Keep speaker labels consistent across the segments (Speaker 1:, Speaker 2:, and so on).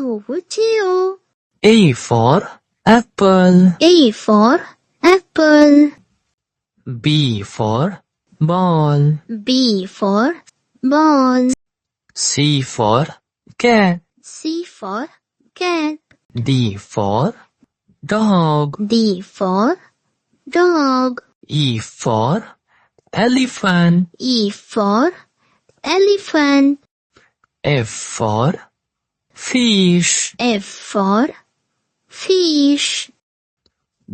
Speaker 1: KauChiu.
Speaker 2: A for apple.
Speaker 1: A for apple.
Speaker 2: B for ball.
Speaker 1: B for ball.
Speaker 2: C for cat.
Speaker 1: C for cat.
Speaker 2: D for dog.
Speaker 1: D for dog.
Speaker 2: E for elephant.
Speaker 1: E for elephant.
Speaker 2: F for fish.
Speaker 1: F for fish.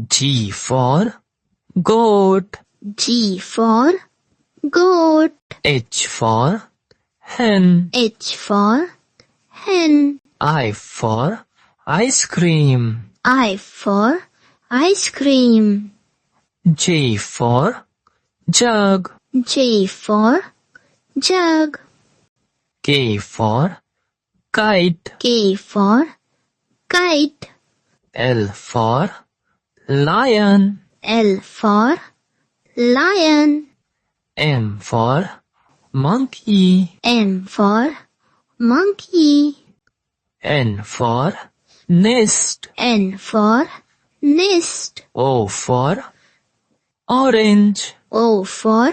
Speaker 2: G for goat.
Speaker 1: G for goat.
Speaker 2: H for hen.
Speaker 1: H for hen.
Speaker 2: I for ice cream.
Speaker 1: I for ice cream.
Speaker 2: J for jug.
Speaker 1: J for jug.
Speaker 2: K for kite.
Speaker 1: K for kite.
Speaker 2: L for lion.
Speaker 1: L for lion.
Speaker 2: M for monkey.
Speaker 1: M for monkey.
Speaker 2: N for nest.
Speaker 1: N for nest.
Speaker 2: O for orange.
Speaker 1: O for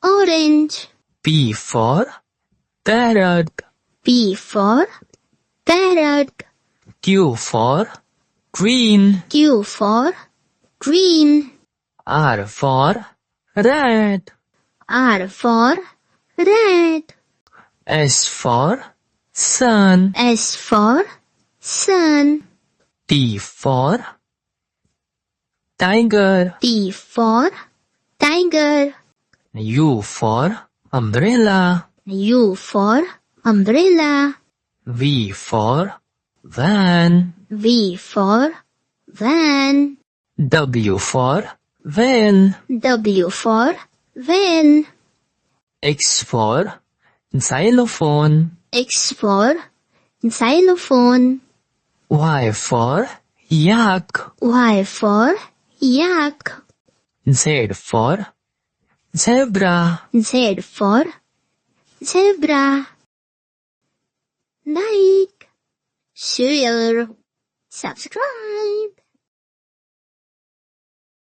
Speaker 1: orange.
Speaker 2: P for parrot.
Speaker 1: P for parrot.
Speaker 2: Q for green.
Speaker 1: Q for green.
Speaker 2: R for rat.
Speaker 1: R for rat.
Speaker 2: S for sun.
Speaker 1: S for sun.
Speaker 2: T for tiger.
Speaker 1: T for tiger.
Speaker 2: U for umbrella.
Speaker 1: U for umbrella.
Speaker 2: V for van.
Speaker 1: V for van.
Speaker 2: W for van.
Speaker 1: W for van.
Speaker 2: X for xylophone.
Speaker 1: X for xylophone.
Speaker 2: Y for yak.
Speaker 1: Y for yak.
Speaker 2: Z for zebra.
Speaker 1: Z for zebra. Like, share, subscribe.